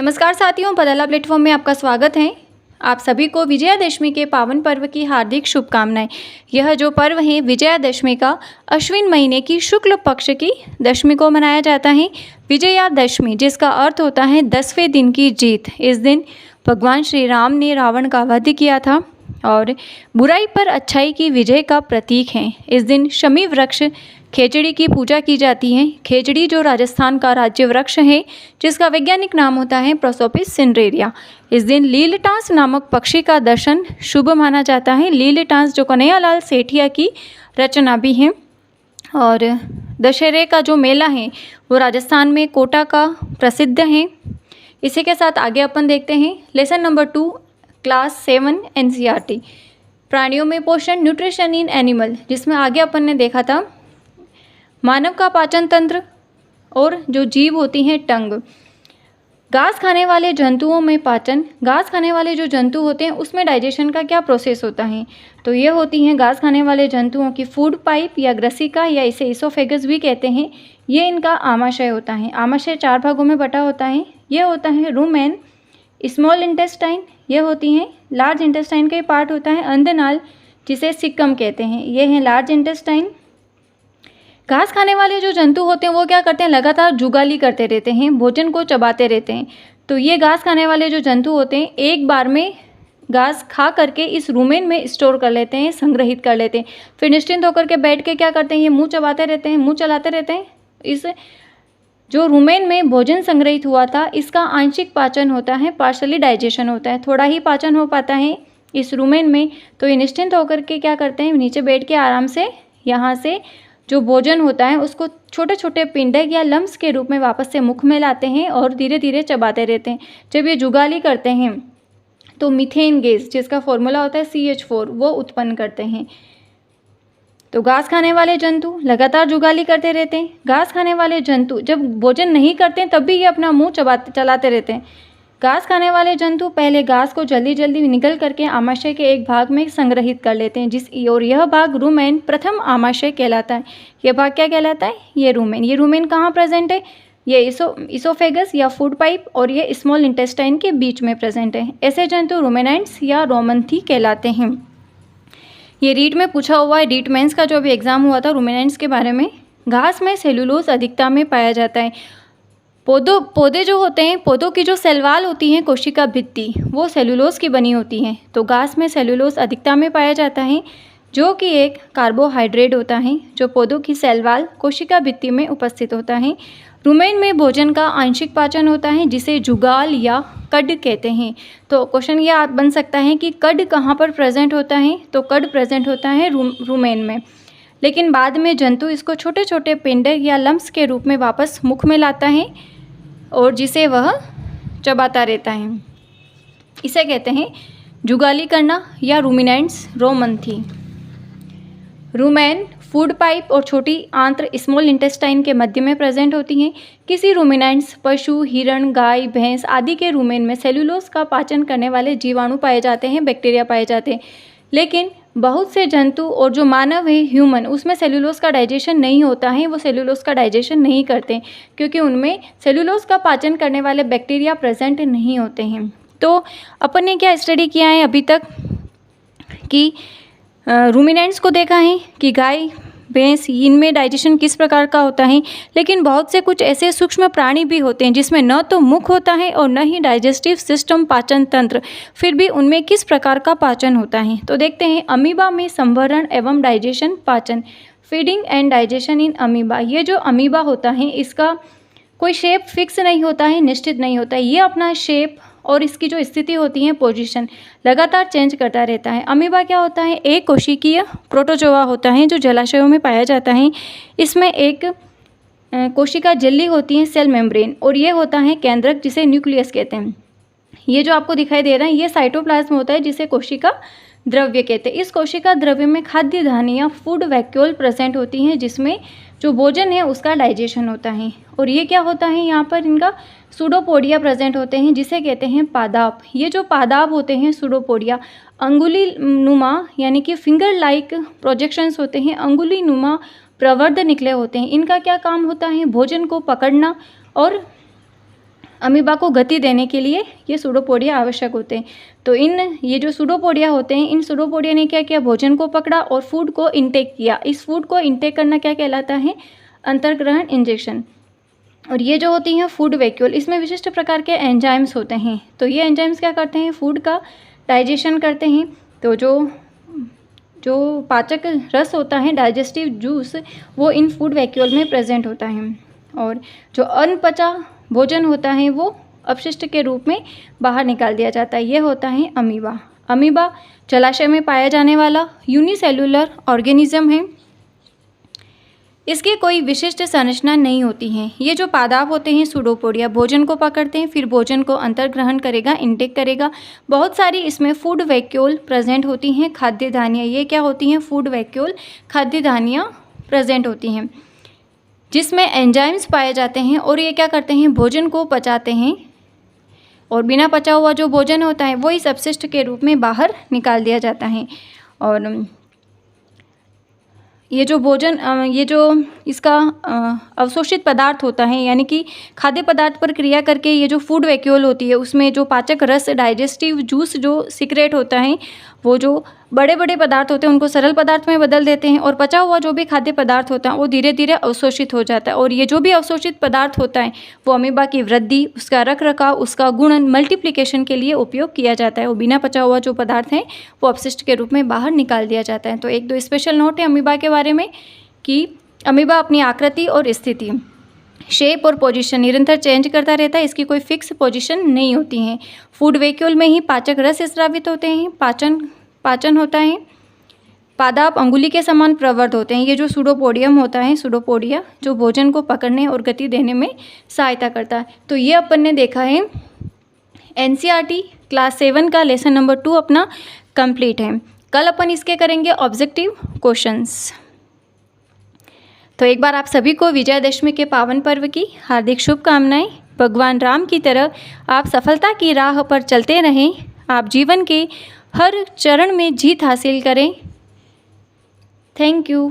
नमस्कार साथियों, पदाला प्लेटफॉर्म में आपका स्वागत है। आप सभी को विजयादशमी के पावन पर्व की हार्दिक शुभकामनाएं। यह जो पर्व है विजयादशमी का अश्विन महीने की शुक्ल पक्ष की दशमी को मनाया जाता है। विजयादशमी जिसका अर्थ होता है 10वें दिन की जीत। इस दिन भगवान श्री राम ने रावण का वध किया था और बुराई पर अच्छाई की विजय का प्रतीक है। इस दिन शमी वृक्ष खेजड़ी की पूजा की जाती है। खेजड़ी जो राजस्थान का राज्य वृक्ष है जिसका वैज्ञानिक नाम होता है प्रोसोपिस सिंड्रेरिया। इस दिन लीलटास नामक पक्षी का दर्शन शुभ माना जाता है। लीलटास जो कन्हैयालाल सेठिया की रचना भी है। और दशहरे का जो मेला है वो राजस्थान में कोटा का प्रसिद्ध है। इसी के साथ आगे अपन देखते हैं लेसन नंबर 2 क्लास 7 NCERT प्राणियों में पोषण न्यूट्रिशन इन एनिमल, जिसमें आगे अपन ने देखा था मानव का पाचन तंत्र और जो जीव होती हैं टंग। घास खाने वाले जंतुओं में पाचन, घास खाने वाले जो जंतु होते हैं उसमें डाइजेशन का क्या प्रोसेस होता है, तो ये होती हैं घास खाने वाले जंतुओं की फूड पाइप या ग्रसिका या इसे इसोफेगस भी कहते हैं। ये इनका आमाशय होता है। आमाशय 4 भागों में बटा होता है। ये होता है रूमेन, स्मॉल इंटेस्टाइन, ये होती हैं लार्ज इंटेस्टाइन का पार्ट होता है अंधनाल जिसे सिक्कम कहते हैं। ये हैं लार्ज इंटेस्टाइन। घास खाने वाले जो जंतु होते हैं वो क्या करते हैं, लगातार जुगाली करते रहते हैं, भोजन को चबाते रहते हैं। तो ये घास खाने वाले जो जंतु होते हैं एक बार में घास खा करके इस रूमेन में स्टोर कर लेते हैं, संग्रहित कर लेते हैं। फिर निश्चिंत होकर के बैठ के क्या करते हैं, ये मुंह चबाते रहते हैं, मुंह चलाते रहते हैं। इस जो रूमेन में भोजन संग्रहित हुआ था इसका आंशिक पाचन होता है, पार्शली डाइजेशन होता है, थोड़ा ही पाचन हो पाता है इस रूमेन में। तो ये निश्चिंत होकर के क्या करते हैं, नीचे बैठ के आराम से यहाँ से जो भोजन होता है उसको छोटे छोटे पिंडक या लम्स के रूप में वापस से मुख में लाते हैं और धीरे धीरे चबाते रहते हैं। जब ये जुगाली करते हैं तो मीथेन गैस जिसका फॉर्मूला होता है CH4 वो उत्पन्न करते हैं। तो घास खाने वाले जंतु लगातार जुगाली करते रहते हैं। घास खाने वाले जंतु जब भोजन नहीं करते हैं तब भी ये अपना मुंह चलाते रहते हैं। घास खाने वाले जंतु पहले घास को जल्दी जल्दी निगल करके आमाशय के एक भाग में संग्रहित कर लेते हैं और यह भाग रूमेन प्रथम आमाशय कहलाता है। यह भाग क्या कहलाता है, ये रूमेन। ये रूमेन कहाँ प्रेजेंट है, ये इसोफेगस या फूड पाइप और ये स्मॉल इंटेस्टाइन के बीच में प्रेजेंट है। ऐसे जंतु रूमेनेंट्स या रोमन्थी कहलाते हैं। ये रीट में पूछा हुआ है, रीट मेंस का जो अभी एग्जाम हुआ था रूमेनेंट्स के बारे में। घास में सेलुलोज अधिकता में पाया जाता है। पौधे जो होते हैं, पौधों की जो सेलवाल होती हैं कोशिका भित्ति वो सेलुलोज की बनी होती हैं। तो घास में सेलुलोज अधिकता में पाया जाता है जो कि एक कार्बोहाइड्रेट होता है जो पौधों की सेलवाल कोशिका भित्ति में उपस्थित होता है। रूमेन में भोजन का आंशिक पाचन होता है जिसे जुगाल या कड कहते हैं। तो क्वेश्चन ये बन सकता है कि कड कहाँ पर प्रेजेंट होता है, तो कड प्रेजेंट होता है रूमेन में, लेकिन बाद में जंतु इसको छोटे छोटे पिंडक या लम्स के रूप में वापस मुख में लाता है और जिसे वह चबाता रहता है। इसे कहते हैं जुगाली करना या रूमिनेंट्स रोमन्थी। रूमेन फूड पाइप और छोटी आंत्र स्मॉल इंटेस्टाइन के मध्य में प्रेजेंट होती हैं। किसी रूमिनेंट्स पशु, हिरण, गाय, भैंस आदि के रूमेन में सेलुलोज का पाचन करने वाले जीवाणु पाए जाते हैं, बैक्टीरिया पाए जाते हैं। लेकिन बहुत से जंतु और जो मानव है ह्यूमन, उसमें सेलुलोज का डाइजेशन नहीं होता है, वो सेलुलोज का डाइजेशन नहीं करते क्योंकि उनमें सेलुलोज का पाचन करने वाले बैक्टीरिया प्रेजेंट नहीं होते हैं। तो अपन ने क्या स्टडी किया है अभी तक कि रूमिनेंट्स को देखा है कि गाय, भैंस, इनमें डाइजेशन किस प्रकार का होता है, लेकिन बहुत से कुछ ऐसे सूक्ष्म प्राणी भी होते हैं जिसमें न तो मुख होता है और न ही डाइजेस्टिव सिस्टम पाचन तंत्र, फिर भी उनमें किस प्रकार का पाचन होता है। तो देखते हैं अमीबा में संवरण एवं डाइजेशन पाचन, feeding and digestion in amoeba. ये जो अमीबा होता है इसका कोई शेप फिक्स नहीं होता है, निश्चित नहीं होता है। ये अपना शेप और इसकी जो स्थिति होती है पोजीशन लगातार चेंज करता रहता है। अमीबा क्या होता है, एक कोशिकीय प्रोटोजोआ होता है जो जलाशयों में पाया जाता है। इसमें एक कोशिका झिल्ली होती है, सेल मेम्ब्रेन, और ये होता है केंद्रक जिसे न्यूक्लियस कहते हैं। ये जो आपको दिखाई दे रहा है ये साइटोप्लाज्म होता है जिसे कोशिका द्रव्य कहते हैं। इस कोशिका द्रव्य में खाद्य धानियाँ फूड वैक्यूल प्रेजेंट होती हैं जिसमें जो भोजन है उसका डाइजेशन होता है। और ये क्या होता है, यहाँ पर इनका सूडोपोडिया प्रेजेंट होते हैं जिसे कहते हैं पादाप। ये जो पादाप होते हैं सूडोपोडिया अंगुली नुमा यानी कि फिंगर लाइक प्रोजेक्शंस होते हैं, अंगुली नुमा प्रवर्ध निकले होते हैं। इनका क्या काम होता है, भोजन को पकड़ना और अमीबा को गति देने के लिए ये सूडोपोडिया आवश्यक होते हैं। तो ये जो सूडोपोडिया होते हैं, इन सूडोपोडिया ने क्या किया, भोजन को पकड़ा और फूड को इंटेक किया। इस फूड को इंटेक करना क्या कहलाता है, अंतर्ग्रहण इंजेक्शन। और ये जो होती हैं फूड वैक्यूल, इसमें विशिष्ट प्रकार के एंजाइम्स होते हैं। तो ये एंजाइम्स क्या करते हैं, फूड का डाइजेशन करते हैं। तो जो पाचक रस होता है, डाइजेस्टिव जूस, वो इन फूड वैक्यूल में प्रेजेंट होता है। और जो अनपचा भोजन होता है वो अपशिष्ट के रूप में बाहर निकाल दिया जाता है। ये होता है अमीबा। अमीबा जलाशय में पाया जाने वाला यूनिसेलुलर ऑर्गेनिज्म है। इसकी कोई विशिष्ट संरचना नहीं होती है। ये जो पादप होते हैं सूडोपोडिया, भोजन को पकड़ते हैं, फिर भोजन को अंतर्ग्रहण करेगा, इंटेक करेगा। बहुत सारी इसमें फूड वैक्यूल प्रेजेंट होती हैं, खाद्य धानियाँ। ये क्या होती हैं, फूड वैक्यूल, खाद्य धानियाँ प्रेजेंट होती हैं, जिसमें एंजाइम्स पाए जाते हैं। और ये क्या करते हैं, भोजन को पचाते हैं। और बिना पचा हुआ जो भोजन होता है वो इस अपशिष्ट के रूप में बाहर निकाल दिया जाता है। और ये जो भोजन, ये जो इसका अवशोषित पदार्थ होता है, यानी कि खाद्य पदार्थ पर क्रिया करके ये जो फूड वैक्यूल होती है, उसमें जो पाचक रस, डाइजेस्टिव जूस जो सीक्रेट होता है, वो जो बड़े बड़े पदार्थ होते हैं उनको सरल पदार्थ में बदल देते हैं। और पचा हुआ जो भी खाद्य पदार्थ होता है वो धीरे धीरे अवशोषित हो जाता है। और ये जो भी अवशोषित पदार्थ होता है वो अमीबा की वृद्धि, उसका रख रखाव, उसका गुणन, मल्टीप्लिकेशन के लिए उपयोग किया जाता है। और बिना पचा हुआ जो पदार्थ है वो अपशिष्ट के रूप में बाहर निकाल दिया जाता है। तो एक दो स्पेशल नोट है अमीबा के बारे में कि अमीबा अपनी आकृति और स्थिति, शेप और पोजीशन निरंतर चेंज करता रहता है। इसकी कोई फिक्स पोजीशन नहीं होती है। फूड वैक्यूल में ही पाचक रस स्रावित होते हैं, पाचन होता है। पादप अंगुली के समान प्रवृत्त होते हैं। ये जो सूडोपोडियम होता है, सूडोपोडिया, जो भोजन को पकड़ने और गति देने में सहायता करता है। तो ये अपन ने देखा है। एनसीईआरटी क्लास 7 का लेसन नंबर 2 अपना कंप्लीट है। कल अपन इसके करेंगे ऑब्जेक्टिव क्वेश्चंस। तो एक बार आप सभी को विजयादशमी के पावन पर्व की हार्दिक शुभकामनाएं। भगवान राम की तरह आप सफलता की राह पर चलते रहें। आप जीवन के हर चरण में जीत हासिल करें। Thank you.